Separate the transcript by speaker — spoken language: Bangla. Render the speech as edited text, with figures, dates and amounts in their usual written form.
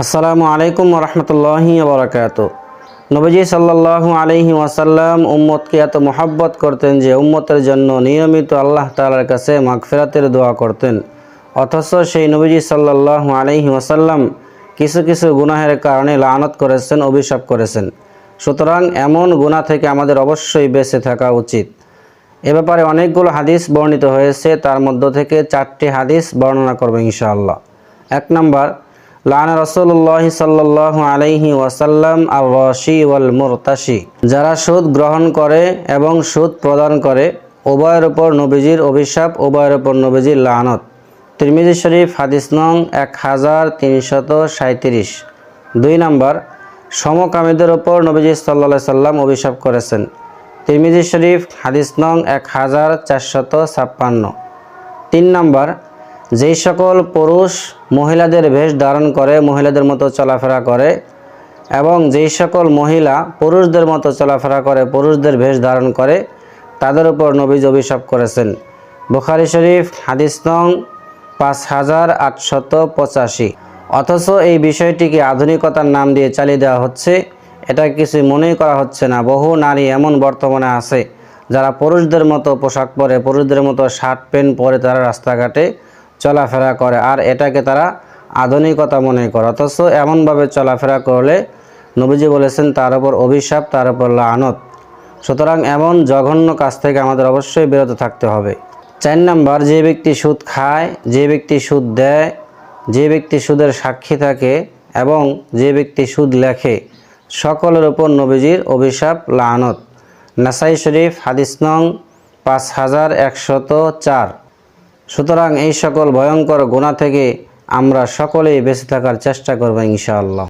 Speaker 1: আসসালামু আলাইকুম রহমতুল্লাহি বারাকাতুহু। নবীজি সাল্লাল্লাহু আলাইহি ওয়াসাল্লাম উম্মতকে এত মহব্বত করতেন যে উম্মতের জন্য নিয়মিত আল্লাহ তাআলার কাছে মাগফিরাতের দোয়া করতেন। অথচ সেই নবীজি সাল্লাল্লাহু আলাইহি ওয়াসাল্লাম কিছু কিছু গুনাহের কারণে লানত করেছেন, অভিশাপ করেছেন। সুতরাং এমন গুনাহ থেকে আমাদের অবশ্যই বেঁচে থাকা উচিত। এ ব্যাপারে অনেকগুলো হাদিস বর্ণিত হয়েছে, তার মধ্য থেকে 4টি হাদিস বর্ণনা করব ইনশাআল্লাহ। 1 নম্বর, লানা রাসূলুল্লাহ সাল্লাল্লাহু আলাইহি ওয়াসাল্লাম আর-রাশি ওয়াল মুরতাশি, যারা সুদ গ্রহণ করে এবং সুদ প্রদান করে উভয়ের উপর নবীজির অভিশাপ, উভয়ের উপর নবীজির লানত। তিরমিজি শরীফ হাদিস নং 1337। 2 নম্বর, সমকামীদের উপর নবীজি সাল্লাল্লাহু আলাইহি সাল্লাম অভিশাপ করেছেন। তিরমিজি শরীফ হাদিস নং 1456। 3 নম্বর, যেই সকল পুরুষ মহিলাদের বেশ ধারণ করে, মহিলাদের মতো চলাফেরা করে, এবং যেই সকল মহিলা পুরুষদের মতো চলাফেরা করে, পুরুষদের বেশ ধারণ করে, তাদের উপর নবীজি অভিশাপ করেছেন। বুখারী শরীফ হাদিস নং 5885। অথচ এই বিষয়টিকে আধুনিকতার নাম দিয়ে চালিয়ে দেওয়া হচ্ছে, এটা কিছু মনেই করা হচ্ছে না। বহু নারী এমন বর্তমানে আছে যারা পুরুষদের মতো পোশাক পরে, পুরুষদের মতো শার্ট প্যান্ট পরে তারা রাস্তাঘাটে চলাফেরা করে, আর এটাকে তারা আধুনিকতা মনে করে। অথচ এমনভাবে চলাফেরা করলে নবীজি বলেছেন তার উপর অভিশাপ, তার উপর লানত। সুতরাং এমন জঘন্য কাজ থেকে আমাদের অবশ্যই বিরত থাকতে হবে। 4 নম্বর, যে ব্যক্তি সুদ খায়, যে ব্যক্তি সুদ দেয়, যে ব্যক্তি সুদের সাক্ষী থাকে এবং যে ব্যক্তি সুদ লেখে, সকলের উপর নবীজির অভিশাপ, লানত। নাসাই শরীফ হাদিস নং 5104। সুতরাং এই সকল ভয়ঙ্কর গুনাহ থেকে আমরা সকলেই বেঁচে থাকার চেষ্টা করব ইনশাআল্লাহ।